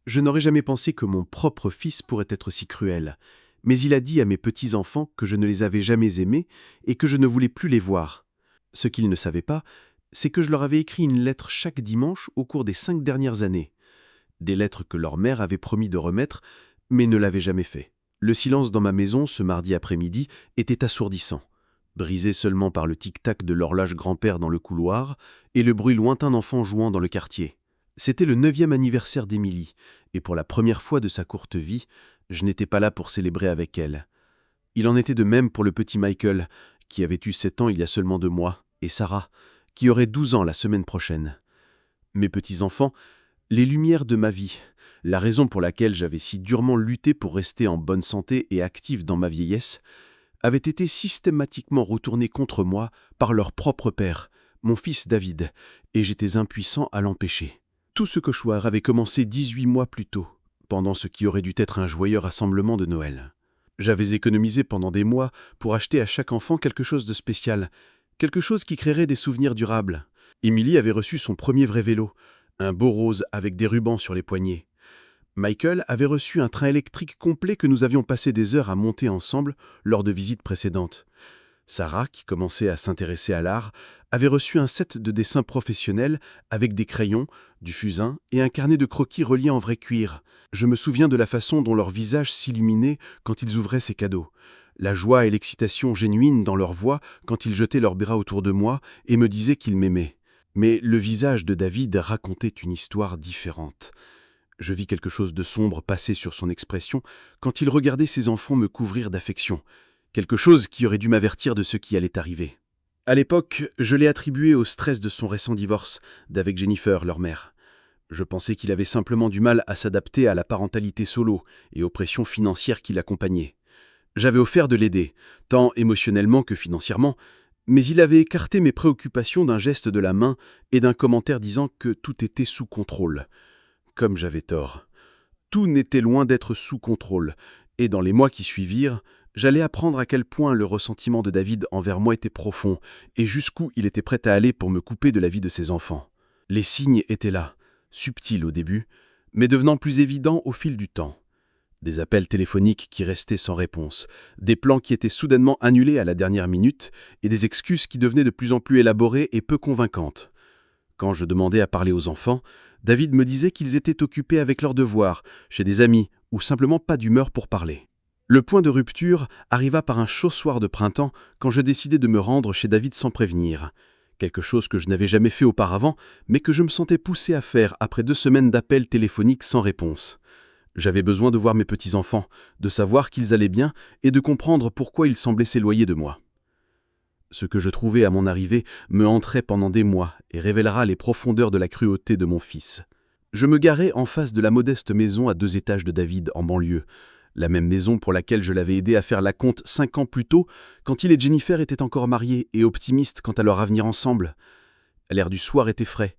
Je n'aurais jamais pensé que mon propre fils pourrait être si cruel. Mais il a dit à mes petits-enfants que je ne les avais jamais aimés et que je ne voulais plus les voir. Ce qu'ils ne savaient pas, c'est que je leur avais écrit une lettre chaque dimanche au cours des 5 dernières années. Des lettres que leur mère avait promis de remettre, mais ne l'avait jamais fait. Le silence dans ma maison, ce mardi après-midi, était assourdissant, brisé seulement par le tic-tac de l'horloge grand-père dans le couloir et le bruit lointain d'enfants jouant dans le quartier. C'était le 9e anniversaire d'Émilie, et pour la première fois de sa courte vie, je n'étais pas là pour célébrer avec elle. Il en était de même pour le petit Michael, qui avait eu 7 ans il y a seulement 2 mois, et Sarah, qui aurait 12 ans la semaine prochaine. Mes petits-enfants, les lumières de ma vie, la raison pour laquelle j'avais si durement lutté pour rester en bonne santé et active dans ma vieillesse, avaient été systématiquement retournés contre moi par leur propre père, mon fils David, et j'étais impuissant à l'empêcher. Tout ce cauchemar avait commencé 18 mois plus tôt, pendant ce qui aurait dû être un joyeux rassemblement de Noël. J'avais économisé pendant des mois pour acheter à chaque enfant quelque chose de spécial, quelque chose qui créerait des souvenirs durables. Émilie avait reçu son premier vrai vélo, un beau rose avec des rubans sur les poignets. Michael avait reçu un train électrique complet que nous avions passé des heures à monter ensemble lors de visites précédentes. Sarah, qui commençait à s'intéresser à l'art, avait reçu un set de dessins professionnels avec des crayons, du fusain et un carnet de croquis relié en vrai cuir. Je me souviens de la façon dont leurs visages s'illuminaient quand ils ouvraient ces cadeaux, la joie et l'excitation génuine dans leur voix quand ils jetaient leurs bras autour de moi et me disaient qu'ils m'aimaient. Mais le visage de David racontait une histoire différente. Je vis quelque chose de sombre passer sur son expression quand il regardait ses enfants me couvrir d'affection. Quelque chose qui aurait dû m'avertir de ce qui allait arriver. À l'époque, je l'ai attribué au stress de son récent divorce d'avec Jennifer, leur mère. Je pensais qu'il avait simplement du mal à s'adapter à la parentalité solo et aux pressions financières qui l'accompagnaient. J'avais offert de l'aider, tant émotionnellement que financièrement, mais il avait écarté mes préoccupations d'un geste de la main et d'un commentaire disant que tout était sous contrôle. Comme j'avais tort. Tout n'était loin d'être sous contrôle, et dans les mois qui suivirent, j'allais apprendre à quel point le ressentiment de David envers moi était profond et jusqu'où il était prêt à aller pour me couper de la vie de ses enfants. Les signes étaient là, subtils au début, mais devenant plus évidents au fil du temps. Des appels téléphoniques qui restaient sans réponse, des plans qui étaient soudainement annulés à la dernière minute et des excuses qui devenaient de plus en plus élaborées et peu convaincantes. Quand je demandais à parler aux enfants, David me disait qu'ils étaient occupés avec leurs devoirs, chez des amis ou simplement pas d'humeur pour parler. Le point de rupture arriva par un chaud soir de printemps quand je décidai de me rendre chez David sans prévenir. Quelque chose que je n'avais jamais fait auparavant, mais que je me sentais poussé à faire après 2 semaines d'appels téléphoniques sans réponse. J'avais besoin de voir mes petits-enfants, de savoir qu'ils allaient bien et de comprendre pourquoi ils semblaient s'éloigner de moi. Ce que je trouvais à mon arrivée me hanterait pendant des mois et révélera les profondeurs de la cruauté de mon fils. Je me garai en face de la modeste maison à 2 étages de David, en banlieue. La même maison pour laquelle je l'avais aidé à faire la compte 5 ans plus tôt, quand il et Jennifer étaient encore mariés et optimistes quant à leur avenir ensemble. L'air du soir était frais,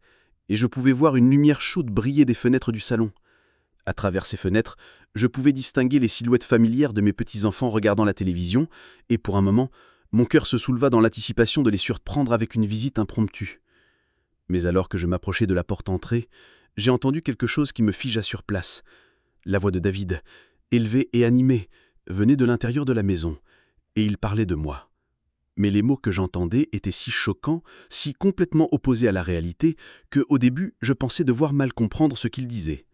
et je pouvais voir une lumière chaude briller des fenêtres du salon. À travers ces fenêtres, je pouvais distinguer les silhouettes familières de mes petits-enfants regardant la télévision, et pour un moment, mon cœur se souleva dans l'anticipation de les surprendre avec une visite impromptue. Mais alors que je m'approchais de la porte entrée, j'ai entendu quelque chose qui me figea sur place. La voix de David, élevée et animée, venait de l'intérieur de la maison, et il parlait de moi. Mais les mots que j'entendais étaient si choquants, si complètement opposés à la réalité, que, au début, je pensais devoir mal comprendre ce qu'il disait.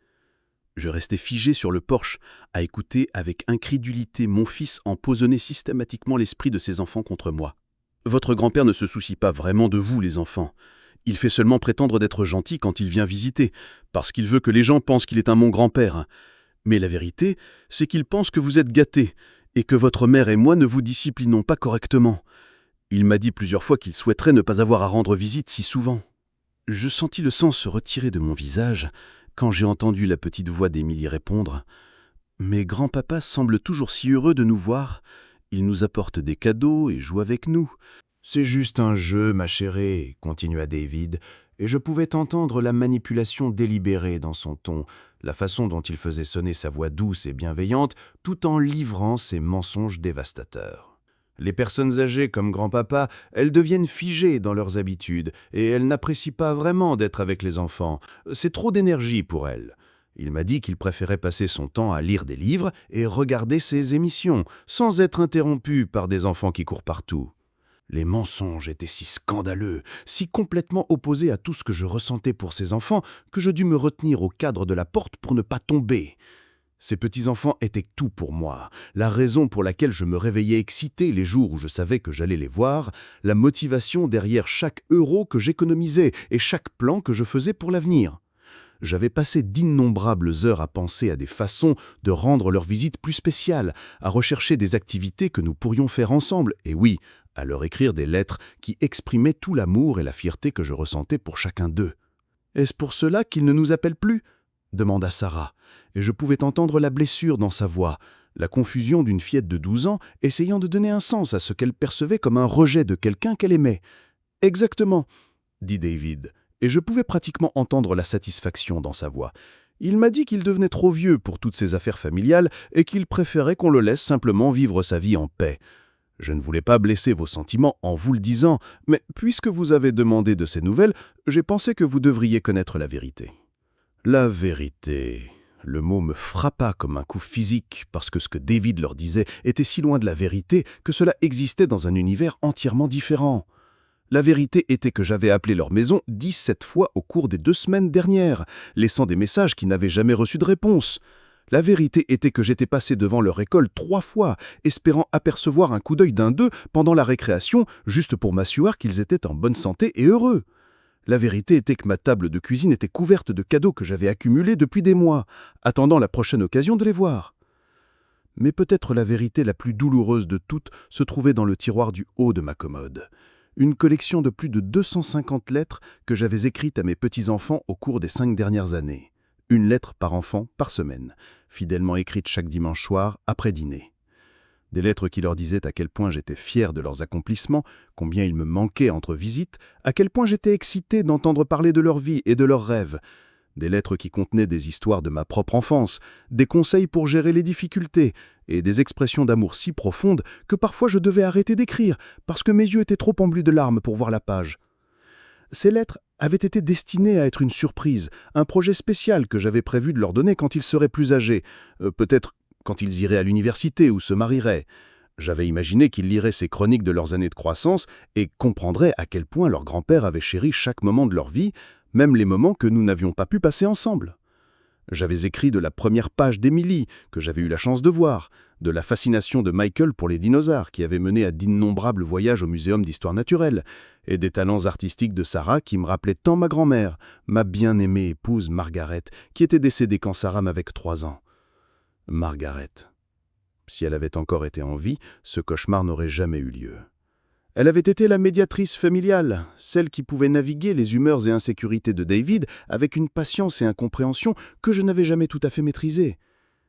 Je restais figé sur le porche, à écouter avec incrédulité mon fils empoisonner systématiquement l'esprit de ses enfants contre moi. « Votre grand-père ne se soucie pas vraiment de vous, les enfants. Il fait seulement prétendre d'être gentil quand il vient visiter, parce qu'il veut que les gens pensent qu'il est un bon grand-père. Mais la vérité, c'est qu'il pense que vous êtes gâtés, et que votre mère et moi ne vous disciplinons pas correctement. Il m'a dit plusieurs fois qu'il souhaiterait ne pas avoir à rendre visite si souvent. » Je sentis le sang se retirer de mon visage, quand j'ai entendu la petite voix d'Émilie répondre « Mais grand-papa semble toujours si heureux de nous voir. Il nous apporte des cadeaux et joue avec nous. » « C'est juste un jeu, ma chérie, » continua David, et je pouvais entendre la manipulation délibérée dans son ton, la façon dont il faisait sonner sa voix douce et bienveillante, tout en livrant ses mensonges dévastateurs. Les personnes âgées comme grand-papa, elles deviennent figées dans leurs habitudes, et elles n'apprécient pas vraiment d'être avec les enfants. C'est trop d'énergie pour elles. Il m'a dit qu'il préférait passer son temps à lire des livres et regarder ses émissions, sans être interrompu par des enfants qui courent partout. Les mensonges étaient si scandaleux, si complètement opposés à tout ce que je ressentais pour ces enfants, que je dus me retenir au cadre de la porte pour ne pas tomber. Ces petits-enfants étaient tout pour moi, la raison pour laquelle je me réveillais excité les jours où je savais que j'allais les voir, la motivation derrière chaque euro que j'économisais et chaque plan que je faisais pour l'avenir. J'avais passé d'innombrables heures à penser à des façons de rendre leur visite plus spéciale, à rechercher des activités que nous pourrions faire ensemble, et oui, à leur écrire des lettres qui exprimaient tout l'amour et la fierté que je ressentais pour chacun d'eux. « Est-ce pour cela qu'ils ne nous appellent plus ?» demanda Sarah, et je pouvais entendre la blessure dans sa voix, la confusion d'une fillette de 12 ans essayant de donner un sens à ce qu'elle percevait comme un rejet de quelqu'un qu'elle aimait. « Exactement, » dit David, et je pouvais pratiquement entendre la satisfaction dans sa voix. Il m'a dit qu'il devenait trop vieux pour toutes ces affaires familiales et qu'il préférait qu'on le laisse simplement vivre sa vie en paix. Je ne voulais pas blesser vos sentiments en vous le disant, mais puisque vous avez demandé de ces nouvelles, j'ai pensé que vous devriez connaître la vérité. La vérité. Le mot me frappa comme un coup physique parce que ce que David leur disait était si loin de la vérité que cela existait dans un univers entièrement différent. La vérité était que j'avais appelé leur maison 17 fois au cours des 2 semaines dernières, laissant des messages qui n'avaient jamais reçu de réponse. La vérité était que j'étais passé devant leur école 3 fois, espérant apercevoir un coup d'œil d'un d'eux pendant la récréation, juste pour m'assurer qu'ils étaient en bonne santé et heureux. La vérité était que ma table de cuisine était couverte de cadeaux que j'avais accumulés depuis des mois, attendant la prochaine occasion de les voir. Mais peut-être la vérité la plus douloureuse de toutes se trouvait dans le tiroir du haut de ma commode. Une collection de plus de 250 lettres que j'avais écrites à mes petits-enfants au cours des 5 dernières années. Une lettre par enfant par semaine, fidèlement écrite chaque dimanche soir après dîner. Des lettres qui leur disaient à quel point j'étais fier de leurs accomplissements, combien ils me manquaient entre visites, à quel point j'étais excité d'entendre parler de leur vie et de leurs rêves. Des lettres qui contenaient des histoires de ma propre enfance, des conseils pour gérer les difficultés et des expressions d'amour si profondes que parfois je devais arrêter d'écrire parce que mes yeux étaient trop embuis de larmes pour voir la page. Ces lettres avaient été destinées à être une surprise, un projet spécial que j'avais prévu de leur donner quand ils seraient plus âgés, peut-être quand ils iraient à l'université ou se marieraient. J'avais imaginé qu'ils liraient ces chroniques de leurs années de croissance et comprendraient à quel point leur grand-père avait chéri chaque moment de leur vie, même les moments que nous n'avions pas pu passer ensemble. J'avais écrit de la première page d'Émilie, que j'avais eu la chance de voir, de la fascination de Michael pour les dinosaures, qui avait mené à d'innombrables voyages au Muséum d'histoire naturelle, et des talents artistiques de Sarah qui me rappelaient tant ma grand-mère, ma bien-aimée épouse Margaret, qui était décédée quand Sarah m'avait 3 ans. Margaret. Si elle avait encore été en vie, ce cauchemar n'aurait jamais eu lieu. Elle avait été la médiatrice familiale, celle qui pouvait naviguer les humeurs et insécurités de David avec une patience et incompréhension que je n'avais jamais tout à fait maîtrisées.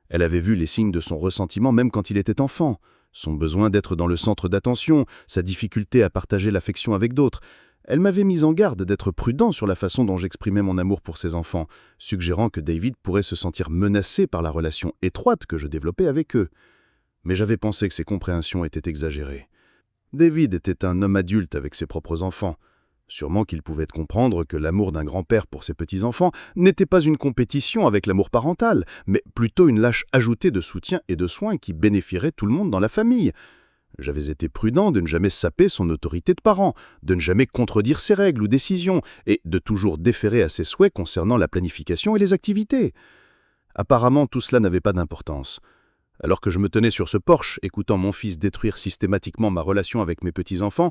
Elle avait vu les signes de son ressentiment même quand il était enfant, son besoin d'être dans le centre d'attention, sa difficulté à partager l'affection avec d'autres. Elle m'avait mis en garde d'être prudent sur la façon dont j'exprimais mon amour pour ses enfants, suggérant que David pourrait se sentir menacé par la relation étroite que je développais avec eux. Mais j'avais pensé que ces compréhensions étaient exagérées. David était un homme adulte avec ses propres enfants. Sûrement qu'il pouvait comprendre que l'amour d'un grand-père pour ses petits-enfants n'était pas une compétition avec l'amour parental, mais plutôt une lâche ajoutée de soutien et de soins qui bénéficierait tout le monde dans la famille. J'avais été prudent de ne jamais saper son autorité de parent, de ne jamais contredire ses règles ou décisions, et de toujours déférer à ses souhaits concernant la planification et les activités. Apparemment, tout cela n'avait pas d'importance. Alors que je me tenais sur ce porche, écoutant mon fils détruire systématiquement ma relation avec mes petits-enfants,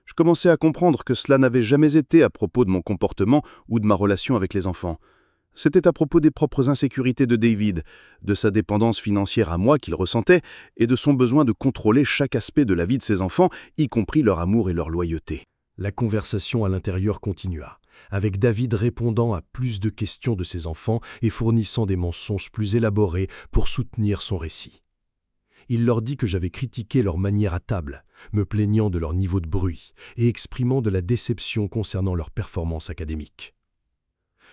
je commençais à comprendre que cela n'avait jamais été à propos de mon comportement ou de ma relation avec les enfants. C'était à propos des propres insécurités de David, de sa dépendance financière à moi qu'il ressentait et de son besoin de contrôler chaque aspect de la vie de ses enfants, y compris leur amour et leur loyauté. La conversation à l'intérieur continua, avec David répondant à plus de questions de ses enfants et fournissant des mensonges plus élaborés pour soutenir son récit. Il leur dit que j'avais critiqué leur manière à table, me plaignant de leur niveau de bruit et exprimant de la déception concernant leur performance académique.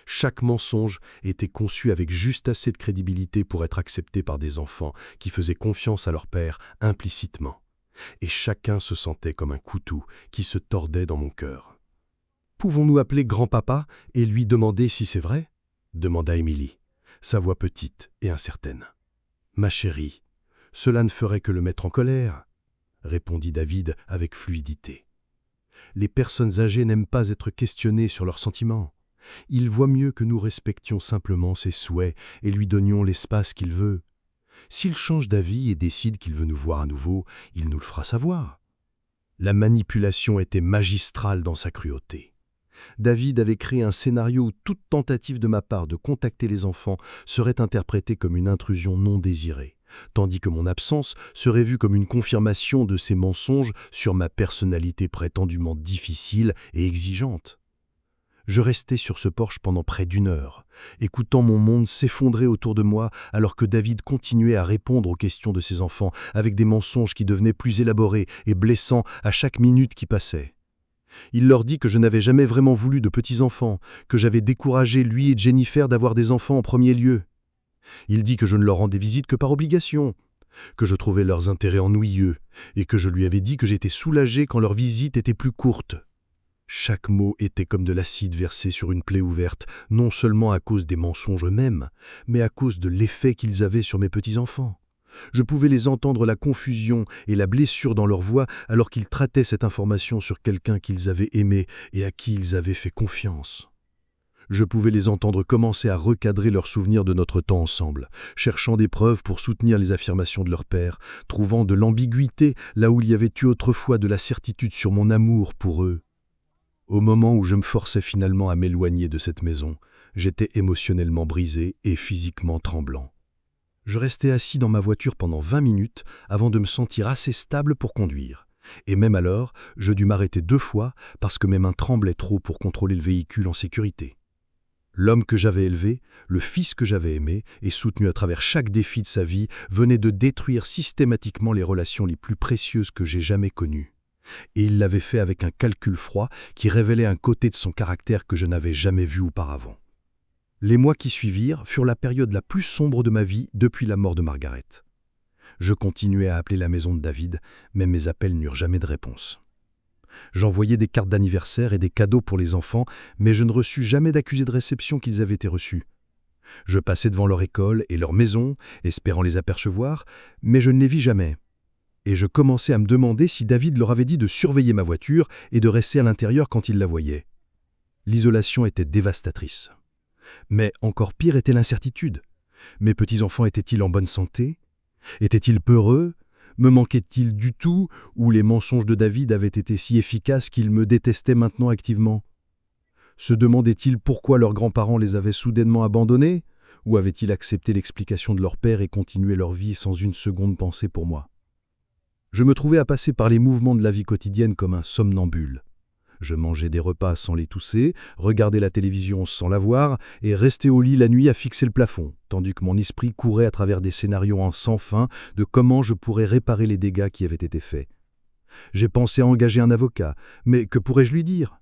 Chaque mensonge était conçu avec juste assez de crédibilité pour être accepté par des enfants qui faisaient confiance à leur père implicitement. Et chacun se sentait comme un couteau qui se tordait dans mon cœur. « Pouvons-nous appeler grand-papa et lui demander si c'est vrai ?» demanda Émilie. sa voix petite et incertaine. « Ma chérie, cela ne ferait que le mettre en colère, » répondit David avec fluidité. Les personnes âgées n'aiment pas être questionnées sur leurs sentiments. Il vaut mieux que nous respections simplement ses souhaits et lui donnions l'espace qu'il veut. S'il change d'avis et décide qu'il veut nous voir à nouveau, il nous le fera savoir. La manipulation était magistrale dans sa cruauté. David avait créé un scénario où toute tentative de ma part de contacter les enfants serait interprétée comme une intrusion non désirée, tandis que mon absence serait vue comme une confirmation de ses mensonges sur ma personnalité prétendument difficile et exigeante. Je restai sur ce porche pendant près d'1 heure, écoutant mon monde s'effondrer autour de moi alors que David continuait à répondre aux questions de ses enfants avec des mensonges qui devenaient plus élaborés et blessants à chaque minute qui passait. Il leur dit que je n'avais jamais vraiment voulu de petits-enfants, que j'avais découragé lui et Jennifer d'avoir des enfants en premier lieu. Il dit que je ne leur rendais visite que par obligation, que je trouvais leurs intérêts ennuyeux et que je lui avais dit que j'étais soulagé quand leur visite était plus courte. Chaque mot était comme de l'acide versé sur une plaie ouverte, non seulement à cause des mensonges eux-mêmes, mais à cause de l'effet qu'ils avaient sur mes petits-enfants. Je pouvais les entendre la confusion et la blessure dans leur voix alors qu'ils traitaient cette information sur quelqu'un qu'ils avaient aimé et à qui ils avaient fait confiance. Je pouvais les entendre commencer à recadrer leurs souvenirs de notre temps ensemble, cherchant des preuves pour soutenir les affirmations de leur père, trouvant de l'ambiguïté là où il y avait eu autrefois de la certitude sur mon amour pour eux. Au moment où je me forçais finalement à m'éloigner de cette maison, j'étais émotionnellement brisé et physiquement tremblant. Je restai assis dans ma voiture pendant 20 minutes avant de me sentir assez stable pour conduire. Et même alors, je dus m'arrêter 2 fois parce que mes mains tremblaient trop pour contrôler le véhicule en sécurité. L'homme que j'avais élevé, le fils que j'avais aimé et soutenu à travers chaque défi de sa vie, venait de détruire systématiquement les relations les plus précieuses que j'ai jamais connues. Et il l'avait fait avec un calcul froid qui révélait un côté de son caractère que je n'avais jamais vu auparavant. Les mois qui suivirent furent la période la plus sombre de ma vie depuis la mort de Margaret. Je continuais à appeler la maison de David, mais mes appels n'eurent jamais de réponse. J'envoyais des cartes d'anniversaire et des cadeaux pour les enfants, mais je ne reçus jamais d'accusés de réception qu'ils avaient été reçus. Je passais devant leur école et leur maison, espérant les apercevoir, mais je ne les vis jamais. Et je commençais à me demander si David leur avait dit de surveiller ma voiture et de rester à l'intérieur quand ils la voyaient. L'isolation était dévastatrice. Mais encore pire était l'incertitude. Mes petits-enfants étaient-ils en bonne santé? Étaient-ils peureux? Me manquaient-ils du tout? Ou les mensonges de David avaient été si efficaces qu'ils me détestaient maintenant activement? Se demandaient-ils pourquoi leurs grands-parents les avaient soudainement abandonnés? Ou avaient-ils accepté l'explication de leur père et continué leur vie sans une seconde pensée pour moi? Je me trouvais à passer par les mouvements de la vie quotidienne comme un somnambule. Je mangeais des repas sans les tousser, regardais la télévision sans la voir et restais au lit la nuit à fixer le plafond, tandis que mon esprit courait à travers des scénarios en sans fin de comment je pourrais réparer les dégâts qui avaient été faits. J'ai pensé à engager un avocat, mais que pourrais-je lui dire?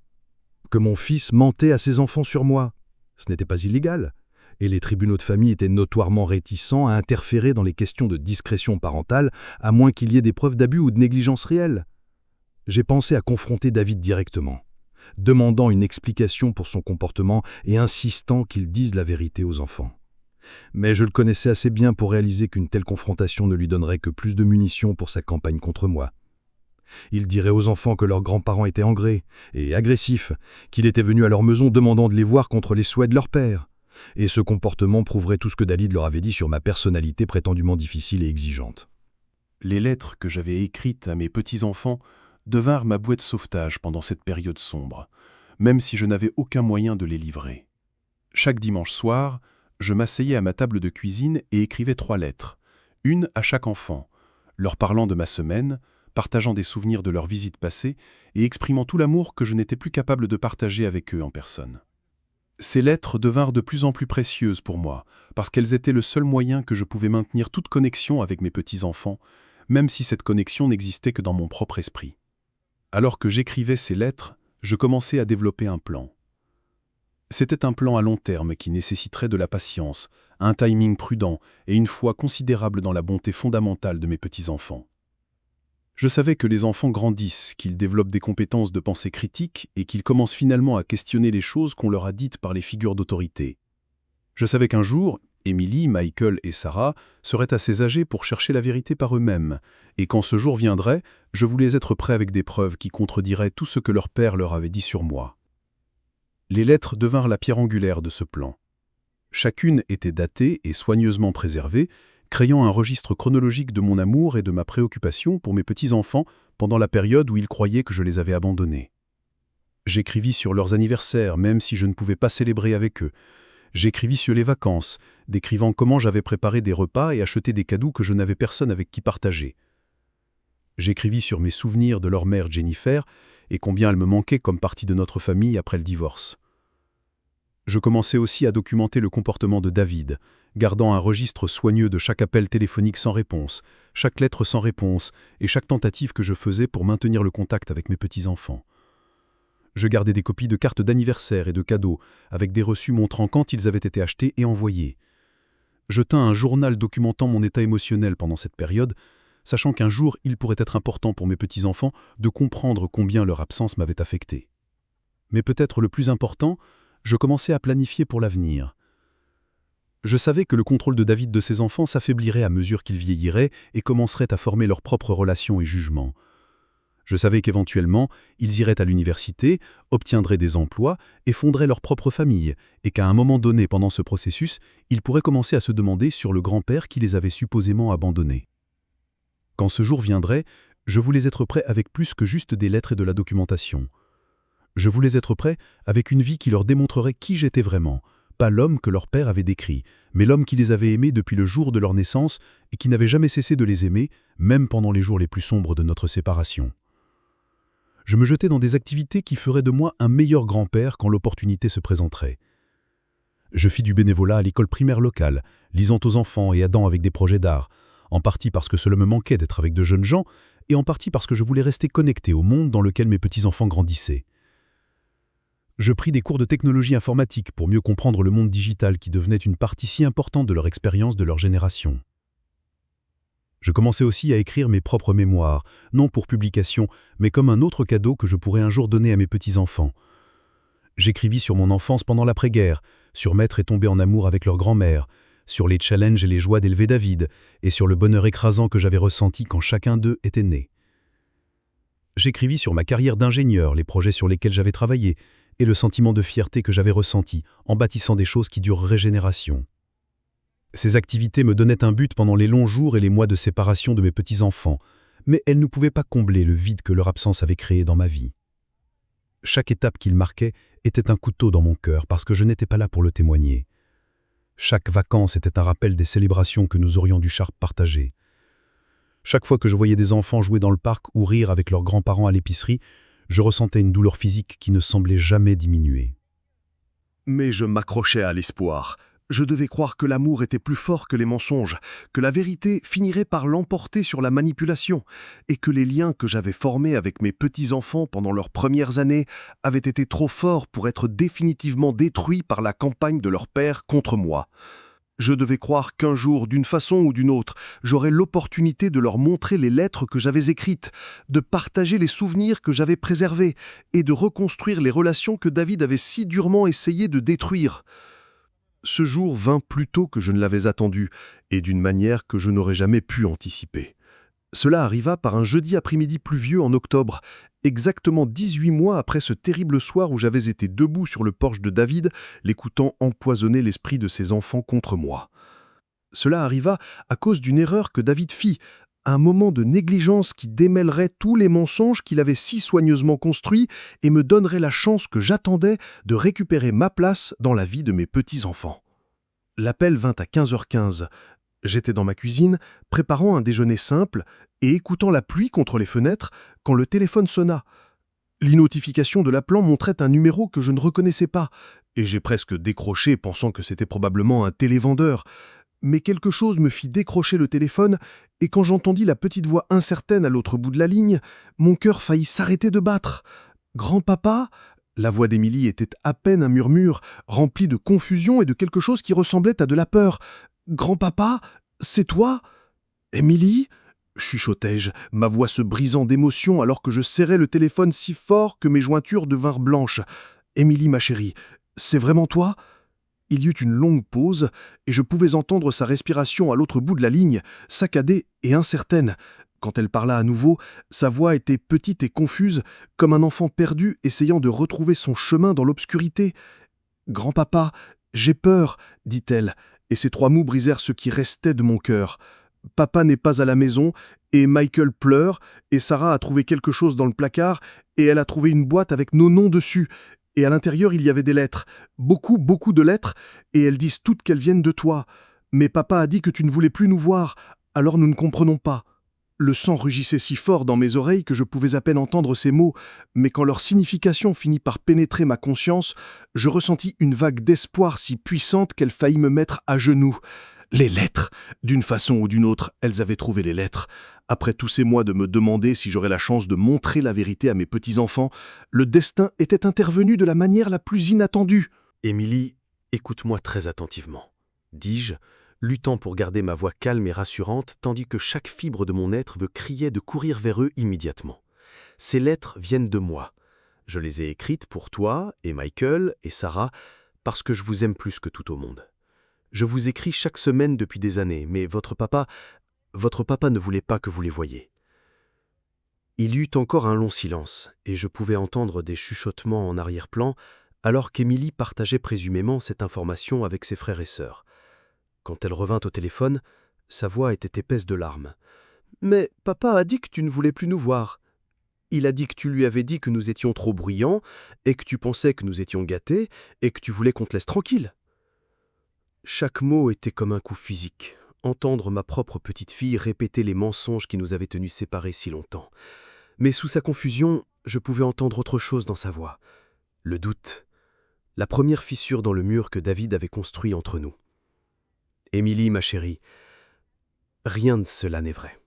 Que mon fils mentait à ses enfants sur moi. Ce n'était pas illégal. Et les tribunaux de famille étaient notoirement réticents à interférer dans les questions de discrétion parentale, à moins qu'il y ait des preuves d'abus ou de négligence réelle. J'ai pensé à confronter David directement, demandant une explication pour son comportement et insistant qu'il dise la vérité aux enfants. Mais je le connaissais assez bien pour réaliser qu'une telle confrontation ne lui donnerait que plus de munitions pour sa campagne contre moi. Il dirait aux enfants que leurs grands-parents étaient engrés et agressifs, qu'il était venu à leur maison demandant de les voir contre les souhaits de leur père. Et ce comportement prouverait tout ce que David leur avait dit sur ma personnalité prétendument difficile et exigeante. Les lettres que j'avais écrites à mes petits-enfants devinrent ma bouée de sauvetage pendant cette période sombre, même si je n'avais aucun moyen de les livrer. Chaque dimanche soir, je m'asseyais à ma table de cuisine et écrivais 3 lettres, une à chaque enfant, leur parlant de ma semaine, partageant des souvenirs de leur visite passée et exprimant tout l'amour que je n'étais plus capable de partager avec eux en personne. Ces lettres devinrent de plus en plus précieuses pour moi, parce qu'elles étaient le seul moyen que je pouvais maintenir toute connexion avec mes petits-enfants, même si cette connexion n'existait que dans mon propre esprit. Alors que j'écrivais ces lettres, je commençais à développer un plan. C'était un plan à long terme qui nécessiterait de la patience, un timing prudent et une foi considérable dans la bonté fondamentale de mes petits-enfants. Je savais que les enfants grandissent, qu'ils développent des compétences de pensée critique et qu'ils commencent finalement à questionner les choses qu'on leur a dites par les figures d'autorité. Je savais qu'un jour, Émilie, Michael et Sarah seraient assez âgés pour chercher la vérité par eux-mêmes, et quand ce jour viendrait, je voulais être prêt avec des preuves qui contrediraient tout ce que leur père leur avait dit sur moi. Les lettres devinrent la pierre angulaire de ce plan. Chacune était datée et soigneusement préservée, créant un registre chronologique de mon amour et de ma préoccupation pour mes petits-enfants pendant la période où ils croyaient que je les avais abandonnés. J'écrivis sur leurs anniversaires, même si je ne pouvais pas célébrer avec eux. J'écrivis sur les vacances, décrivant comment j'avais préparé des repas et acheté des cadeaux que je n'avais personne avec qui partager. J'écrivis sur mes souvenirs de leur mère Jennifer et combien elle me manquait comme partie de notre famille après le divorce. Je commençais aussi à documenter le comportement de David, gardant un registre soigneux de chaque appel téléphonique sans réponse, chaque lettre sans réponse et chaque tentative que je faisais pour maintenir le contact avec mes petits-enfants. Je gardais des copies de cartes d'anniversaire et de cadeaux, avec des reçus montrant quand ils avaient été achetés et envoyés. Je tins un journal documentant mon état émotionnel pendant cette période, sachant qu'un jour il pourrait être important pour mes petits-enfants de comprendre combien leur absence m'avait affecté. Mais peut-être le plus important, je commençais à planifier pour l'avenir. Je savais que le contrôle de David de ses enfants s'affaiblirait à mesure qu'ils vieilliraient et commenceraient à former leurs propres relations et jugements. Je savais qu'éventuellement, ils iraient à l'université, obtiendraient des emplois et fonderaient leur propre famille, et qu'à un moment donné pendant ce processus, ils pourraient commencer à se demander sur le grand-père qui les avait supposément abandonnés. Quand ce jour viendrait, je voulais être prêt avec plus que juste des lettres et de la documentation. Je voulais être prêt avec une vie qui leur démontrerait qui j'étais vraiment, pas l'homme que leur père avait décrit, mais l'homme qui les avait aimés depuis le jour de leur naissance et qui n'avait jamais cessé de les aimer, même pendant les jours les plus sombres de notre séparation. Je me jetais dans des activités qui feraient de moi un meilleur grand-père quand l'opportunité se présenterait. Je fis du bénévolat à l'école primaire locale, lisant aux enfants et aidant avec des projets d'art, en partie parce que cela me manquait d'être avec de jeunes gens, et en partie parce que je voulais rester connecté au monde dans lequel mes petits-enfants grandissaient. Je pris des cours de technologie informatique pour mieux comprendre le monde digital qui devenait une partie si importante de leur expérience de leur génération. Je commençais aussi à écrire mes propres mémoires, non pour publication, mais comme un autre cadeau que je pourrais un jour donner à mes petits-enfants. J'écrivis sur mon enfance pendant l'après-guerre, sur m'être et tomber en amour avec leur grand-mère, sur les challenges et les joies d'élever David, et sur le bonheur écrasant que j'avais ressenti quand chacun d'eux était né. J'écrivis sur ma carrière d'ingénieur, les projets sur lesquels j'avais travaillé, et le sentiment de fierté que j'avais ressenti en bâtissant des choses qui dureraient générations. Ces activités me donnaient un but pendant les longs jours et les mois de séparation de mes petits-enfants, mais elles ne pouvaient pas combler le vide que leur absence avait créé dans ma vie. Chaque étape qu'ils marquaient était un couteau dans mon cœur parce que je n'étais pas là pour le témoigner. Chaque vacance était un rappel des célébrations que nous aurions dû partager. Chaque fois que je voyais des enfants jouer dans le parc ou rire avec leurs grands-parents à l'épicerie, je ressentais une douleur physique qui ne semblait jamais diminuer. Mais je m'accrochais à l'espoir. Je devais croire que l'amour était plus fort que les mensonges, que la vérité finirait par l'emporter sur la manipulation, et que les liens que j'avais formés avec mes petits-enfants pendant leurs premières années avaient été trop forts pour être définitivement détruits par la campagne de leur père contre moi. Je devais croire qu'un jour, d'une façon ou d'une autre, j'aurais l'opportunité de leur montrer les lettres que j'avais écrites, de partager les souvenirs que j'avais préservés et de reconstruire les relations que David avait si durement essayé de détruire. Ce jour vint plus tôt que je ne l'avais attendu et d'une manière que je n'aurais jamais pu anticiper. Cela arriva par un jeudi après-midi pluvieux en octobre, exactement 18 mois après ce terrible soir où j'avais été debout sur le porche de David, l'écoutant empoisonner l'esprit de ses enfants contre moi. Cela arriva à cause d'une erreur que David fit, un moment de négligence qui démêlerait tous les mensonges qu'il avait si soigneusement construits et me donnerait la chance que j'attendais de récupérer ma place dans la vie de mes petits-enfants. L'appel vint à 15h15. J'étais dans ma cuisine, préparant un déjeuner simple et écoutant la pluie contre les fenêtres quand le téléphone sonna. L'inotification de l'appelant montrait un numéro que je ne reconnaissais pas, et j'ai presque décroché pensant que c'était probablement un télévendeur. Mais quelque chose me fit décrocher le téléphone, et quand j'entendis la petite voix incertaine à l'autre bout de la ligne, mon cœur faillit s'arrêter de battre. « Grand-papa » La voix d'Émilie était à peine un murmure, rempli de confusion et de quelque chose qui ressemblait à de la peur. « Grand-papa, c'est toi ?»« Émilie ?» chuchotai-je, ma voix se brisant d'émotion alors que je serrais le téléphone si fort que mes jointures devinrent blanches. « Émilie, ma chérie, c'est vraiment toi ?» Il y eut une longue pause, et je pouvais entendre sa respiration à l'autre bout de la ligne, saccadée et incertaine. Quand elle parla à nouveau, sa voix était petite et confuse, comme un enfant perdu essayant de retrouver son chemin dans l'obscurité. « Grand-papa, j'ai peur, dit-elle, et ces 3 mots brisèrent ce qui restait de mon cœur. Papa n'est pas à la maison, et Michael pleure, et Sarah a trouvé quelque chose dans le placard, et elle a trouvé une boîte avec nos noms dessus. Et à l'intérieur, il y avait des lettres. Beaucoup, beaucoup de lettres, et elles disent toutes qu'elles viennent de toi. Mais papa a dit que tu ne voulais plus nous voir, alors nous ne comprenons pas. » Le sang rugissait si fort dans mes oreilles que je pouvais à peine entendre ces mots, mais quand leur signification finit par pénétrer ma conscience, je ressentis une vague d'espoir si puissante qu'elle faillit me mettre à genoux. Les lettres! D'une façon ou d'une autre, elles avaient trouvé les lettres. Après tous ces mois de me demander si j'aurais la chance de montrer la vérité à mes petits-enfants, le destin était intervenu de la manière la plus inattendue. « Émilie, écoute-moi très attentivement, » dis-je, luttant pour garder ma voix calme et rassurante, tandis que chaque fibre de mon être me criait de courir vers eux immédiatement. Ces lettres viennent de moi. Je les ai écrites pour toi et Michael et Sarah, parce que je vous aime plus que tout au monde. Je vous écris chaque semaine depuis des années, mais votre papa ne voulait pas que vous les voyiez. Il y eut encore un long silence, et je pouvais entendre des chuchotements en arrière-plan, alors qu'Émilie partageait présumément cette information avec ses frères et sœurs. Quand elle revint au téléphone, sa voix était épaisse de larmes. « Mais papa a dit que tu ne voulais plus nous voir. Il a dit que tu lui avais dit que nous étions trop bruyants, et que tu pensais que nous étions gâtés, et que tu voulais qu'on te laisse tranquille. » Chaque mot était comme un coup physique. Entendre ma propre petite fille répéter les mensonges qui nous avaient tenus séparés si longtemps. Mais sous sa confusion, je pouvais entendre autre chose dans sa voix. Le doute. La première fissure dans le mur que David avait construit entre nous. « Émilie, ma chérie, rien de cela n'est vrai.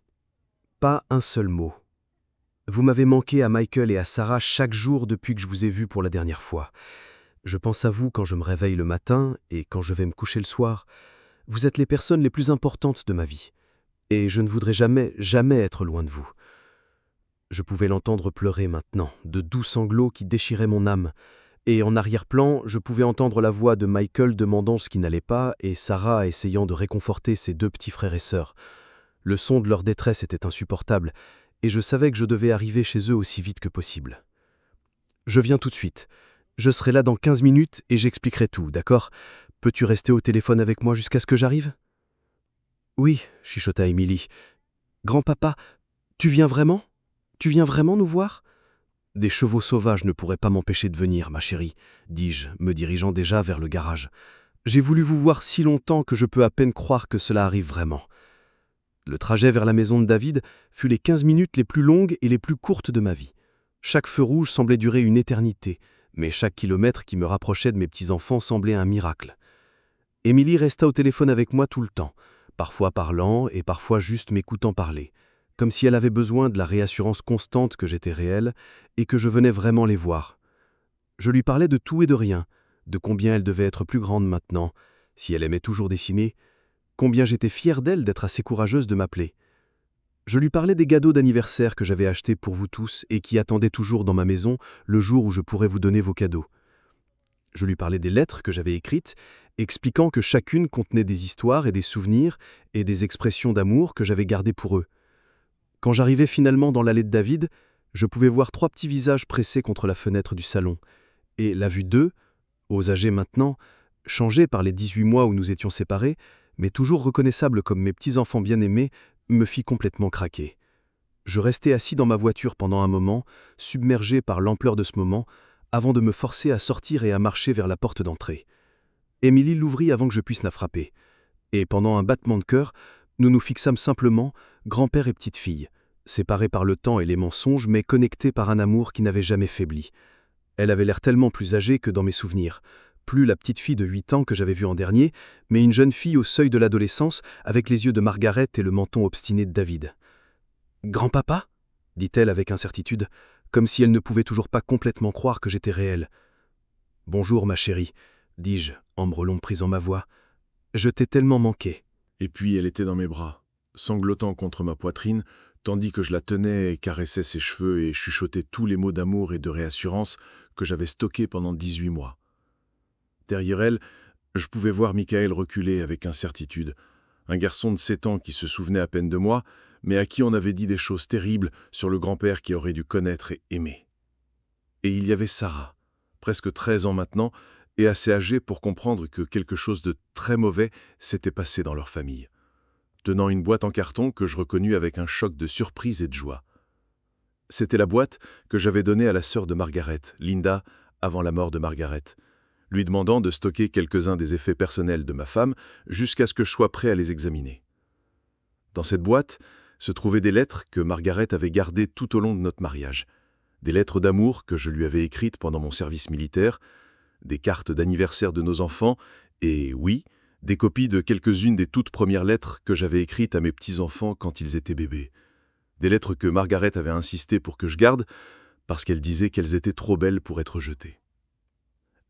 Pas un seul mot. Vous m'avez manqué à Michael et à Sarah chaque jour depuis que je vous ai vu pour la dernière fois. Je pense à vous quand je me réveille le matin et quand je vais me coucher le soir. Vous êtes les personnes les plus importantes de ma vie. Et je ne voudrais jamais, jamais être loin de vous. » Je pouvais l'entendre pleurer maintenant, de doux sanglots qui déchiraient mon âme. Et en arrière-plan, je pouvais entendre la voix de Michael demandant ce qui n'allait pas et Sarah essayant de réconforter ses 2 petits frères et sœurs. Le son de leur détresse était insupportable, et je savais que je devais arriver chez eux aussi vite que possible. « Je viens tout de suite. Je serai là dans 15 minutes et j'expliquerai tout, d'accord? Peux-tu rester au téléphone avec moi jusqu'à ce que j'arrive ?»« Oui, » chuchota Émilie. « Grand-papa, tu viens vraiment? Tu viens vraiment nous voir ?»« Des chevaux sauvages ne pourraient pas m'empêcher de venir, ma chérie, » dis-je, me dirigeant déjà vers le garage. « J'ai voulu vous voir si longtemps que je peux à peine croire que cela arrive vraiment. » Le trajet vers la maison de David fut les 15 minutes les plus longues et les plus courtes de ma vie. Chaque feu rouge semblait durer une éternité, mais chaque kilomètre qui me rapprochait de mes petits-enfants semblait un miracle. Émilie resta au téléphone avec moi tout le temps, parfois parlant et parfois juste m'écoutant parler, comme si elle avait besoin de la réassurance constante que j'étais réel et que je venais vraiment les voir. Je lui parlais de tout et de rien, de combien elle devait être plus grande maintenant, si elle aimait toujours dessiner, combien j'étais fier d'elle d'être assez courageuse de m'appeler. Je lui parlais des cadeaux d'anniversaire que j'avais achetés pour vous tous et qui attendaient toujours dans ma maison le jour où je pourrais vous donner vos cadeaux. Je lui parlais des lettres que j'avais écrites, expliquant que chacune contenait des histoires et des souvenirs et des expressions d'amour que j'avais gardées pour eux. Quand j'arrivais finalement dans l'allée de David, je pouvais voir 3 petits visages pressés contre la fenêtre du salon, et la vue d'eux, aux âgés maintenant, changés par les 18 mois où nous étions séparés, mais toujours reconnaissables comme mes petits-enfants bien-aimés, me fit complètement craquer. Je restai assis dans ma voiture pendant un moment, submergé par l'ampleur de ce moment, avant de me forcer à sortir et à marcher vers la porte d'entrée. Émilie l'ouvrit avant que je puisse la frapper, et pendant un battement de cœur, nous nous fixâmes simplement, grand-père et petite-fille, séparés par le temps et les mensonges, mais connectés par un amour qui n'avait jamais faibli. Elle avait l'air tellement plus âgée que dans mes souvenirs. Plus la petite fille de 8 ans que j'avais vue en dernier, mais une jeune fille au seuil de l'adolescence, avec les yeux de Margaret et le menton obstiné de David. « Grand-papa » dit-elle avec incertitude, comme si elle ne pouvait toujours pas complètement croire que j'étais réel. « Bonjour, ma chérie » dis-je, en me relomprisant ma voix. « Je t'ai tellement manqué. » Et puis elle était dans mes bras, sanglotant contre ma poitrine, tandis que je la tenais et caressais ses cheveux et chuchotais tous les mots d'amour et de réassurance que j'avais stockés pendant 18 mois. Derrière elle, Je pouvais voir Michael reculer avec incertitude, un garçon de 7 ans qui se souvenait à peine de moi, mais à qui on avait dit des choses terribles sur le grand-père qu'il aurait dû connaître et aimer. Et il y avait Sarah, presque 13 ans maintenant, et assez âgée pour comprendre que quelque chose de très mauvais s'était passé dans leur famille, tenant une boîte en carton que je reconnus avec un choc de surprise et de joie. C'était la boîte que j'avais donnée à la sœur de Margaret, Linda, avant la mort de Margaret, lui demandant de stocker quelques-uns des effets personnels de ma femme jusqu'à ce que je sois prêt à les examiner. Dans cette boîte se trouvaient des lettres que Margaret avait gardées tout au long de notre mariage, des lettres d'amour que je lui avais écrites pendant mon service militaire, des cartes d'anniversaire de nos enfants et, oui, des copies de quelques-unes des toutes premières lettres que j'avais écrites à mes petits-enfants quand ils étaient bébés. Des lettres que Margaret avait insisté pour que je garde, parce qu'elle disait qu'elles étaient trop belles pour être jetées.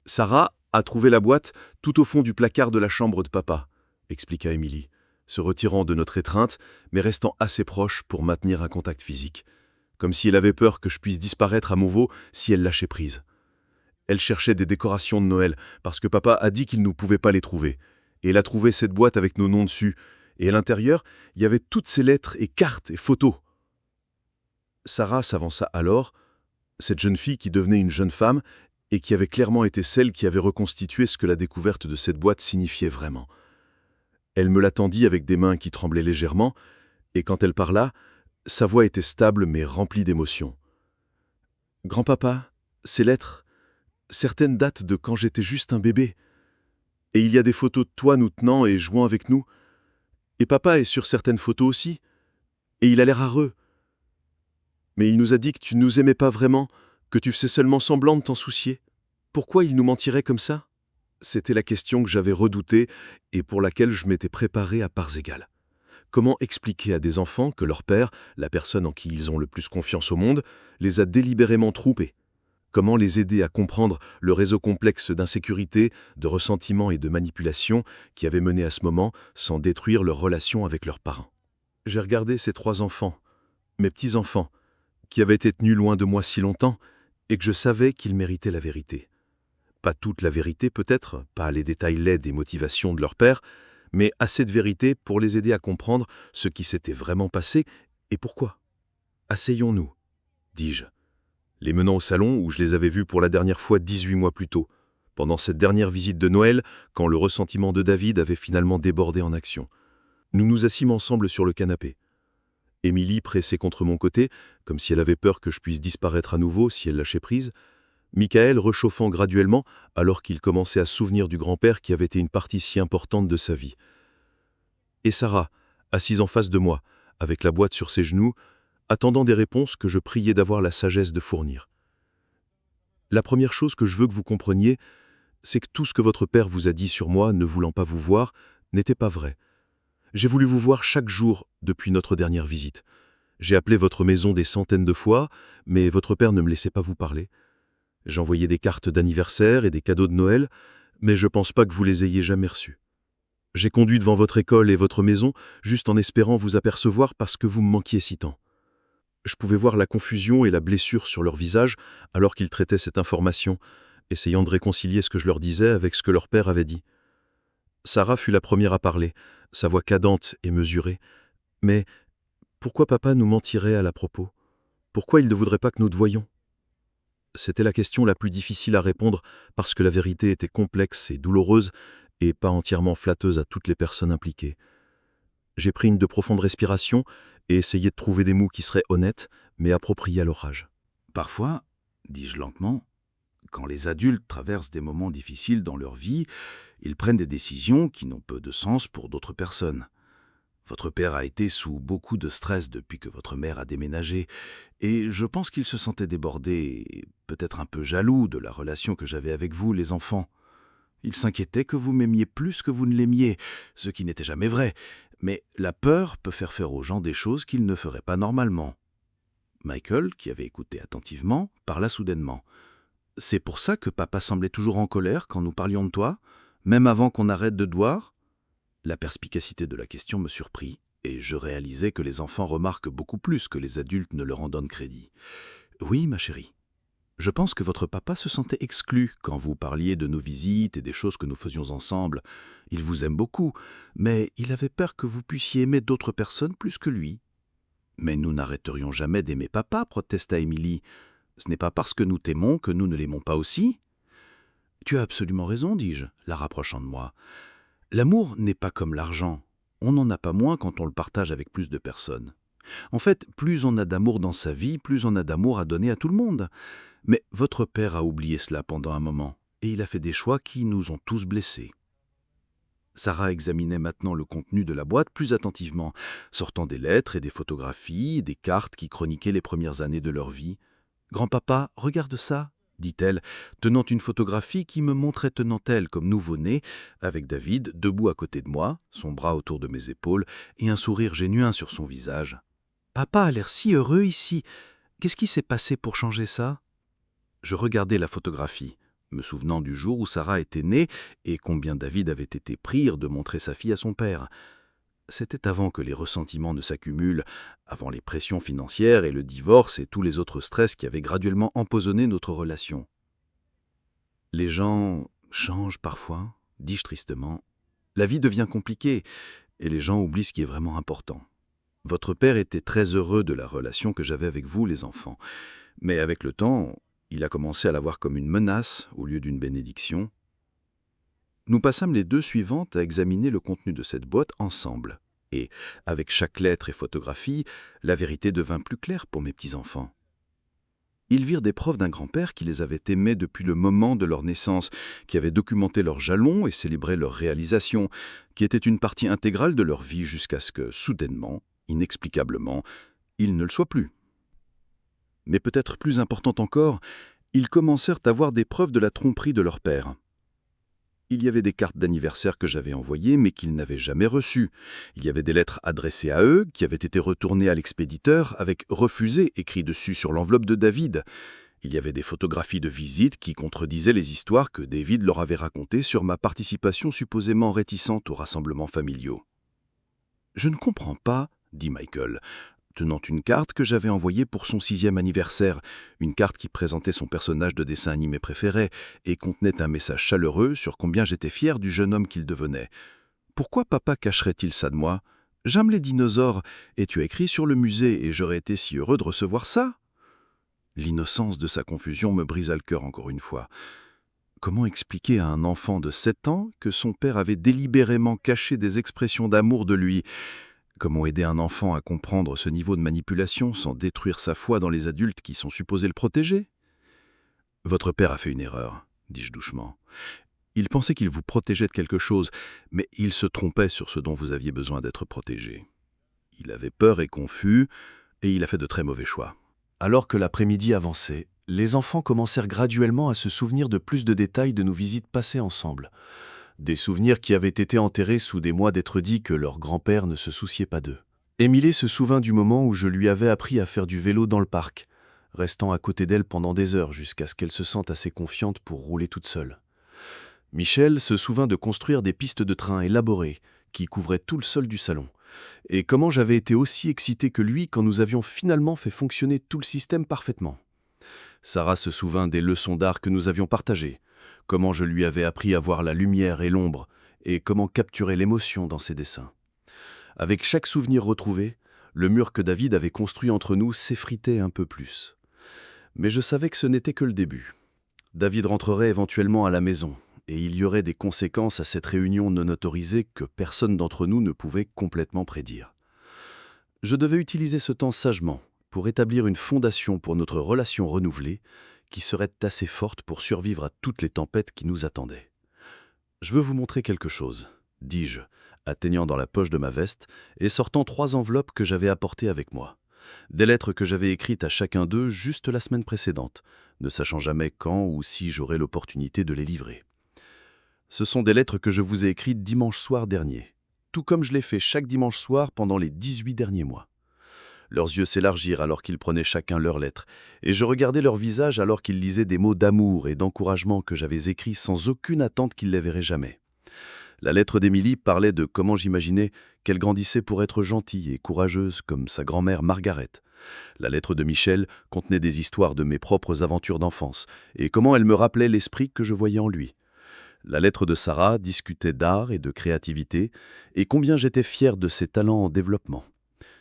Sarah a trouvé la boîte tout au fond du placard de la chambre de papa, expliqua Émilie, se retirant de notre étreinte, mais restant assez proche pour maintenir un contact physique, comme si elle avait peur que je puisse disparaître à nouveau si elle lâchait prise. Elle cherchait des décorations de Noël, parce que papa a dit qu'il ne pouvait pas les trouver, et elle a trouvé cette boîte avec nos noms dessus, et à l'intérieur, il y avait toutes ces lettres et cartes et photos. Sarah s'avança alors, cette jeune fille qui devenait une jeune femme et qui avait clairement été celle qui avait reconstitué ce que la découverte de cette boîte signifiait vraiment. Elle me l'attendit avec des mains qui tremblaient légèrement, et quand elle parla, sa voix était stable mais remplie d'émotion. « Grand-papa, ces lettres, certaines datent de quand j'étais juste un bébé. Et il y a des photos de toi nous tenant et jouant avec nous. Et papa est sur certaines photos aussi. Et il a l'air heureux. Mais il nous a dit que tu ne nous aimais pas vraiment, que tu faisais seulement semblant de t'en soucier. Pourquoi il nous mentirait comme ça ?» C'était la question que j'avais redoutée et pour laquelle je m'étais préparé à parts égales. Comment expliquer à des enfants que leur père, la personne en qui ils ont le plus confiance au monde, les a délibérément trompés? Comment les aider à comprendre le réseau complexe d'insécurité, de ressentiment et de manipulation qui avait mené à ce moment sans détruire leur relation avec leurs parents? J'ai regardé ces 3 enfants, mes petits-enfants, qui avaient été tenus loin de moi si longtemps et que je savais qu'ils méritaient la vérité. Pas toute la vérité peut-être, pas les détails laids des motivations de leur père, mais assez de vérité pour les aider à comprendre ce qui s'était vraiment passé et pourquoi. « Asseyons-nous », dis-je, les menant au salon où je les avais vus pour la dernière fois 18 mois plus tôt, pendant cette dernière visite de Noël, quand le ressentiment de David avait finalement débordé en action. Nous nous assîmes ensemble sur le canapé. Émilie pressée contre mon côté, comme si elle avait peur que je puisse disparaître à nouveau si elle lâchait prise, Michael réchauffant graduellement alors qu'il commençait à se souvenir du grand-père qui avait été une partie si importante de sa vie. Et Sarah, assise en face de moi, avec la boîte sur ses genoux, attendant des réponses que je priais d'avoir la sagesse de fournir. La première chose que je veux que vous compreniez, c'est que tout ce que votre père vous a dit sur moi, ne voulant pas vous voir, n'était pas vrai. J'ai voulu vous voir chaque jour depuis notre dernière visite. J'ai appelé votre maison des centaines de fois, mais votre père ne me laissait pas vous parler. J'envoyais des cartes d'anniversaire et des cadeaux de Noël, mais je pense pas que vous les ayez jamais reçus. J'ai conduit devant votre école et votre maison juste en espérant vous apercevoir parce que vous me manquiez si tant. Je pouvais voir la confusion et la blessure sur leur visage alors qu'ils traitaient cette information, essayant de réconcilier ce que je leur disais avec ce que leur père avait dit. Sarah fut la première à parler, sa voix cadente et mesurée. « Mais pourquoi papa nous mentirait à la propos? Pourquoi il ne voudrait pas que nous te voyions ?» C'était la question la plus difficile à répondre parce que la vérité était complexe et douloureuse et pas entièrement flatteuse à toutes les personnes impliquées. J'ai pris une de profondes respirations et essayé de trouver des mots qui seraient honnêtes mais appropriés à leur âge. « Parfois, dis-je lentement, quand les adultes traversent des moments difficiles dans leur vie, ils prennent des décisions qui n'ont peu de sens pour d'autres personnes. Votre père a été sous beaucoup de stress depuis que votre mère a déménagé, et je pense qu'il se sentait débordé et peut-être un peu jaloux de la relation que j'avais avec vous, les enfants. Il s'inquiétait que vous m'aimiez plus que vous ne l'aimiez, ce qui n'était jamais vrai, mais la peur peut faire aux gens des choses qu'ils ne feraient pas normalement. » Michael, qui avait écouté attentivement, parla soudainement. « C'est pour ça que papa semblait toujours en colère quand nous parlions de toi, même avant qu'on arrête de te voir ?» La perspicacité de la question me surprit, et je réalisais que les enfants remarquent beaucoup plus que les adultes ne leur en donnent crédit. « Oui, ma chérie. » Je pense que votre papa se sentait exclu quand vous parliez de nos visites et des choses que nous faisions ensemble. Il vous aime beaucoup, mais il avait peur que vous puissiez aimer d'autres personnes plus que lui. Mais nous n'arrêterions jamais d'aimer papa, protesta Émilie. Ce n'est pas parce que nous t'aimons que nous ne l'aimons pas aussi. Tu as absolument raison, dis-je, la rapprochant de moi. L'amour n'est pas comme l'argent. On n'en a pas moins quand on le partage avec plus de personnes. En fait, plus on a d'amour dans sa vie, plus on a d'amour à donner à tout le monde. Mais votre père a oublié cela pendant un moment, et il a fait des choix qui nous ont tous blessés. Sarah examinait maintenant le contenu de la boîte plus attentivement, sortant des lettres et des photographies, des cartes qui chroniquaient les premières années de leur vie. « Grand-papa, regarde ça !» dit-elle, tenant une photographie qui me montrait tenant-elle comme nouveau-né, avec David debout à côté de moi, son bras autour de mes épaules et un sourire génuin sur son visage. « Papa a l'air si heureux ici. Qu'est-ce qui s'est passé pour changer ça ?» Je regardais la photographie, me souvenant du jour où Sarah était née et combien David avait été pris de montrer sa fille à son père. C'était avant que les ressentiments ne s'accumulent, avant les pressions financières et le divorce et tous les autres stress qui avaient graduellement empoisonné notre relation. « Les gens changent parfois, dis-je tristement. La vie devient compliquée et les gens oublient ce qui est vraiment important. Votre père était très heureux de la relation que j'avais avec vous, les enfants. Mais avec le temps, il a commencé à la voir comme une menace au lieu d'une bénédiction. » Nous passâmes les 2 suivantes à examiner le contenu de cette boîte ensemble. Et, avec chaque lettre et photographie, la vérité devint plus claire pour mes petits-enfants. Ils virent des preuves d'un grand-père qui les avait aimés depuis le moment de leur naissance, qui avait documenté leurs jalons et célébré leurs réalisations, qui était une partie intégrale de leur vie jusqu'à ce que, soudainement, inexplicablement, ils ne le soient plus. Mais peut-être plus important encore, ils commencèrent à voir des preuves de la tromperie de leur père. Il y avait des cartes d'anniversaire que j'avais envoyées mais qu'ils n'avaient jamais reçues. Il y avait des lettres adressées à eux qui avaient été retournées à l'expéditeur avec « refusé » écrit dessus sur l'enveloppe de David. Il y avait des photographies de visites qui contredisaient les histoires que David leur avait racontées sur ma participation supposément réticente aux rassemblements familiaux. « Je ne comprends pas, » dit Michael, tenant une carte que j'avais envoyée pour son 6e anniversaire, une carte qui présentait son personnage de dessin animé préféré et contenait un message chaleureux sur combien j'étais fier du jeune homme qu'il devenait. Pourquoi papa cacherait-il ça de moi? J'aime les dinosaures, et tu as écrit sur le musée, et j'aurais été si heureux de recevoir ça. L'innocence de sa confusion me brisa le cœur encore une fois. Comment expliquer à un enfant de 7 ans que son père avait délibérément caché des expressions d'amour de lui? Comment aider un enfant à comprendre ce niveau de manipulation sans détruire sa foi dans les adultes qui sont supposés le protéger? « Votre père a fait une erreur, » dis-je doucement. « Il pensait qu'il vous protégeait de quelque chose, mais il se trompait sur ce dont vous aviez besoin d'être protégé. Il avait peur et confus, et il a fait de très mauvais choix. » Alors que l'après-midi avançait, les enfants commencèrent graduellement à se souvenir de plus de détails de nos visites passées ensemble. Des souvenirs qui avaient été enterrés sous des mois d'être dit que leur grand-père ne se souciait pas d'eux. Émilie se souvint du moment où je lui avais appris à faire du vélo dans le parc, restant à côté d'elle pendant des heures jusqu'à ce qu'elle se sente assez confiante pour rouler toute seule. Michel se souvint de construire des pistes de train élaborées qui couvraient tout le sol du salon, et comment j'avais été aussi excité que lui quand nous avions finalement fait fonctionner tout le système parfaitement. Sarah se souvint des leçons d'art que nous avions partagées, comment je lui avais appris à voir la lumière et l'ombre, et comment capturer l'émotion dans ses dessins. Avec chaque souvenir retrouvé, le mur que David avait construit entre nous s'effritait un peu plus. Mais je savais que ce n'était que le début. David rentrerait éventuellement à la maison, et il y aurait des conséquences à cette réunion non autorisée que personne d'entre nous ne pouvait complètement prédire. Je devais utiliser ce temps sagement pour établir une fondation pour notre relation renouvelée, qui serait assez forte pour survivre à toutes les tempêtes qui nous attendaient. « Je veux vous montrer quelque chose, » dis-je, atteignant dans la poche de ma veste et sortant 3 enveloppes que j'avais apportées avec moi. Des lettres que j'avais écrites à chacun d'eux juste la semaine précédente, ne sachant jamais quand ou si j'aurais l'opportunité de les livrer. Ce sont des lettres que je vous ai écrites dimanche soir dernier, tout comme je l'ai fait chaque dimanche soir pendant les 18 derniers mois. Leurs yeux s'élargirent alors qu'ils prenaient chacun leurs lettres, et je regardais leur visage alors qu'ils lisaient des mots d'amour et d'encouragement que j'avais écrits sans aucune attente qu'ils les verraient jamais. La lettre d'Émilie parlait de comment j'imaginais qu'elle grandissait pour être gentille et courageuse comme sa grand-mère Margaret. La lettre de Michel contenait des histoires de mes propres aventures d'enfance et comment elle me rappelait l'esprit que je voyais en lui. La lettre de Sarah discutait d'art et de créativité et combien j'étais fier de ses talents en développement.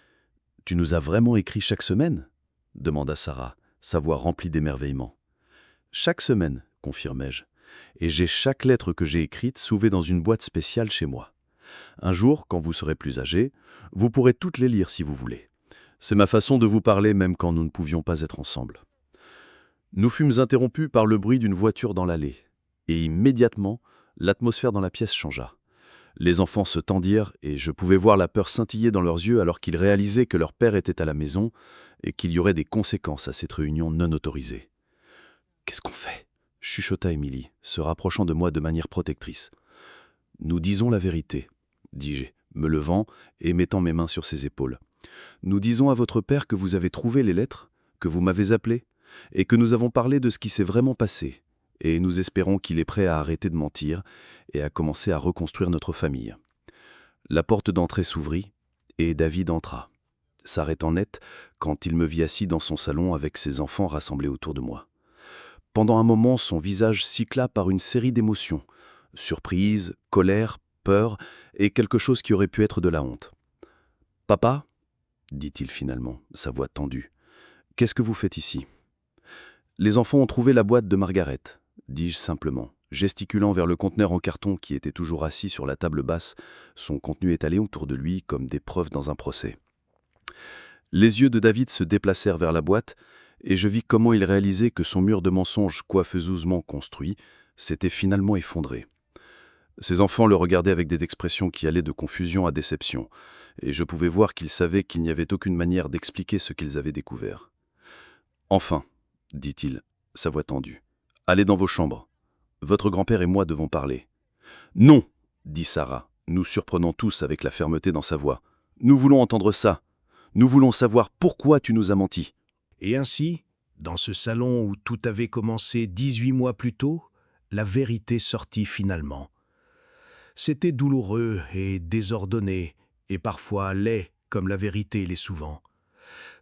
« Tu nous as vraiment écrit chaque semaine ?» demanda Sarah, sa voix remplie d'émerveillement. « Chaque semaine, confirmai-je, et j'ai chaque lettre que j'ai écrite souvée dans une boîte spéciale chez moi. Un jour, quand vous serez plus âgé, vous pourrez toutes les lire si vous voulez. C'est ma façon de vous parler même quand nous ne pouvions pas être ensemble. » Nous fûmes interrompus par le bruit d'une voiture dans l'allée, et immédiatement, l'atmosphère dans la pièce changea. Les enfants se tendirent et je pouvais voir la peur scintiller dans leurs yeux alors qu'ils réalisaient que leur père était à la maison et qu'il y aurait des conséquences à cette réunion non autorisée. « Qu'est-ce qu'on fait ?» chuchota Émilie, se rapprochant de moi de manière protectrice. « Nous disons la vérité, » dis-je, me levant et mettant mes mains sur ses épaules. « Nous disons à votre père que vous avez trouvé les lettres, que vous m'avez appelé, et que nous avons parlé de ce qui s'est vraiment passé. Et nous espérons qu'il est prêt à arrêter de mentir et à commencer à reconstruire notre famille. » La porte d'entrée s'ouvrit et David entra, s'arrêtant net quand il me vit assis dans son salon avec ses enfants rassemblés autour de moi. Pendant un moment, son visage cycla par une série d'émotions, surprise, colère, peur et quelque chose qui aurait pu être de la honte. « Papa ?» dit-il finalement, sa voix tendue. « Qu'est-ce que vous faites ici ?» « Les enfants ont trouvé la boîte de Margaret, » dis-je simplement, gesticulant vers le conteneur en carton qui était toujours assis sur la table basse, son contenu étalé autour de lui comme des preuves dans un procès. Les yeux de David se déplacèrent vers la boîte, et je vis comment il réalisait que son mur de mensonges coiffeusement construit s'était finalement effondré. Ses enfants le regardaient avec des expressions qui allaient de confusion à déception, et je pouvais voir qu'ils savaient qu'il n'y avait aucune manière d'expliquer ce qu'ils avaient découvert. « Enfin !» dit-il, sa voix tendue. « Allez dans vos chambres. Votre grand-père et moi devons parler. »« Non !» dit Sarah, nous surprenant tous avec la fermeté dans sa voix. « Nous voulons entendre ça. Nous voulons savoir pourquoi tu nous as menti. » Et ainsi, dans ce salon où tout avait commencé 18 mois plus tôt, la vérité sortit finalement. C'était douloureux et désordonné, et parfois laid, comme la vérité l'est souvent.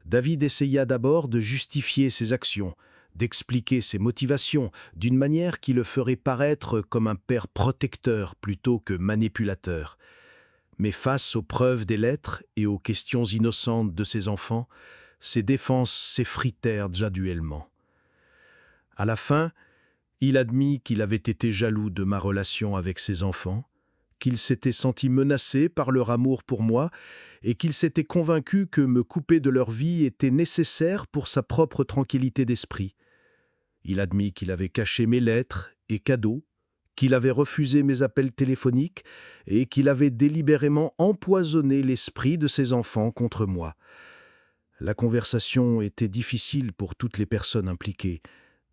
David essaya d'abord de justifier ses actions, d'expliquer ses motivations d'une manière qui le ferait paraître comme un père protecteur plutôt que manipulateur. Mais face aux preuves des lettres et aux questions innocentes de ses enfants, ses défenses s'effritèrent graduellement. À la fin, il admit qu'il avait été jaloux de ma relation avec ses enfants, qu'il s'était senti menacé par leur amour pour moi et qu'il s'était convaincu que me couper de leur vie était nécessaire pour sa propre tranquillité d'esprit. Il admit qu'il avait caché mes lettres et cadeaux, qu'il avait refusé mes appels téléphoniques et qu'il avait délibérément empoisonné l'esprit de ses enfants contre moi. La conversation était difficile pour toutes les personnes impliquées,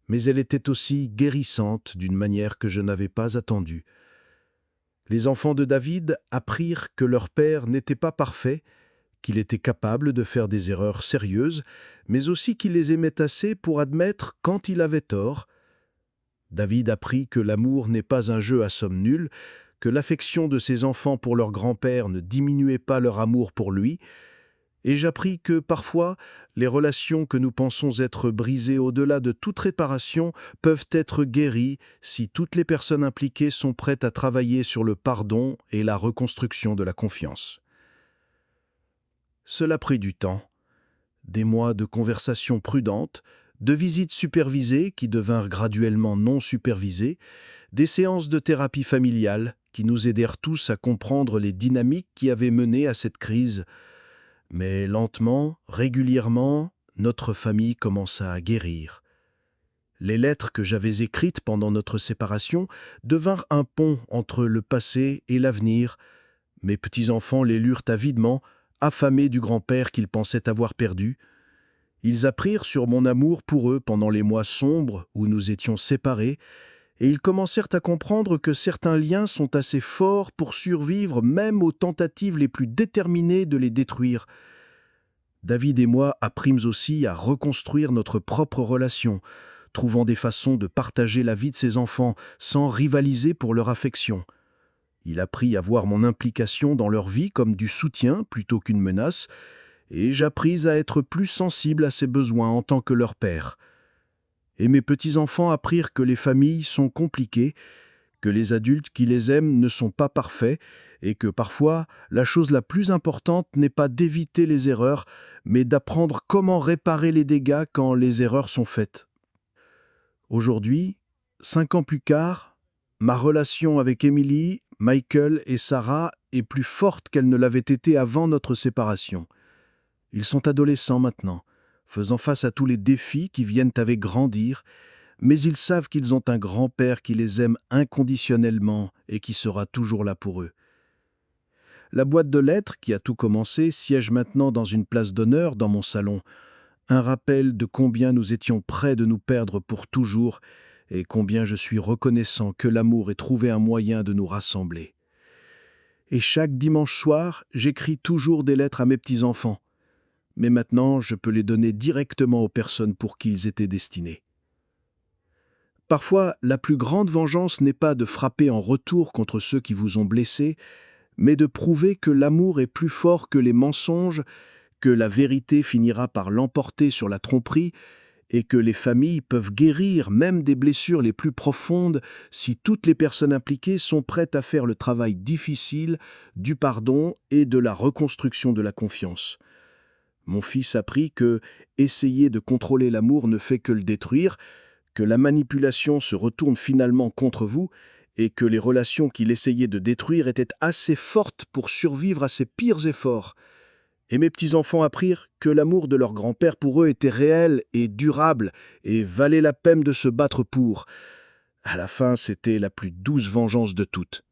mais elle était aussi guérissante d'une manière que je n'avais pas attendue. Les enfants de David apprirent que leur père n'était pas parfait, qu'il était capable de faire des erreurs sérieuses, mais aussi qu'il les aimait assez pour admettre quand il avait tort. David apprit que l'amour n'est pas un jeu à somme nulle, que l'affection de ses enfants pour leur grand-père ne diminuait pas leur amour pour lui, et j'appris que, parfois, les relations que nous pensons être brisées au-delà de toute réparation peuvent être guéries si toutes les personnes impliquées sont prêtes à travailler sur le pardon et la reconstruction de la confiance. Cela prit du temps, des mois de conversations prudentes, de visites supervisées qui devinrent graduellement non supervisées, des séances de thérapie familiale qui nous aidèrent tous à comprendre les dynamiques qui avaient mené à cette crise. Mais lentement, régulièrement, notre famille commença à guérir. Les lettres que j'avais écrites pendant notre séparation devinrent un pont entre le passé et l'avenir. Mes petits-enfants les lurent avidement, affamés du grand-père qu'ils pensaient avoir perdu. Ils apprirent sur mon amour pour eux pendant les mois sombres où nous étions séparés, et ils commencèrent à comprendre que certains liens sont assez forts pour survivre même aux tentatives les plus déterminées de les détruire. David et moi apprîmes aussi à reconstruire notre propre relation, trouvant des façons de partager la vie de ses enfants sans rivaliser pour leur affection. Il apprit à voir mon implication dans leur vie comme du soutien plutôt qu'une menace, et j'appris à être plus sensible à ses besoins en tant que leur père. Et mes petits-enfants apprirent que les familles sont compliquées, que les adultes qui les aiment ne sont pas parfaits, et que parfois, la chose la plus importante n'est pas d'éviter les erreurs, mais d'apprendre comment réparer les dégâts quand les erreurs sont faites. Aujourd'hui, 5 ans plus tard, ma relation avec Emily, Michael et Sarah est plus forte qu'elle ne l'avait été avant notre séparation. Ils sont adolescents maintenant, faisant face à tous les défis qui viennent avec grandir, mais ils savent qu'ils ont un grand-père qui les aime inconditionnellement et qui sera toujours là pour eux. La boîte de lettres, qui a tout commencé, siège maintenant dans une place d'honneur dans mon salon, un rappel de combien nous étions près de nous perdre pour toujours et combien je suis reconnaissant que l'amour ait trouvé un moyen de nous rassembler. Et chaque dimanche soir, j'écris toujours des lettres à mes petits-enfants, mais maintenant je peux les donner directement aux personnes pour qui ils étaient destinés. Parfois, la plus grande vengeance n'est pas de frapper en retour contre ceux qui vous ont blessés, mais de prouver que l'amour est plus fort que les mensonges, que la vérité finira par l'emporter sur la tromperie, et que les familles peuvent guérir même des blessures les plus profondes si toutes les personnes impliquées sont prêtes à faire le travail difficile du pardon et de la reconstruction de la confiance. Mon fils apprit que essayer de contrôler l'amour ne fait que le détruire, que la manipulation se retourne finalement contre vous et que les relations qu'il essayait de détruire étaient assez fortes pour survivre à ses pires efforts. Et mes petits-enfants apprirent que l'amour de leur grand-père pour eux était réel et durable et valait la peine de se battre pour. À la fin, c'était la plus douce vengeance de toutes.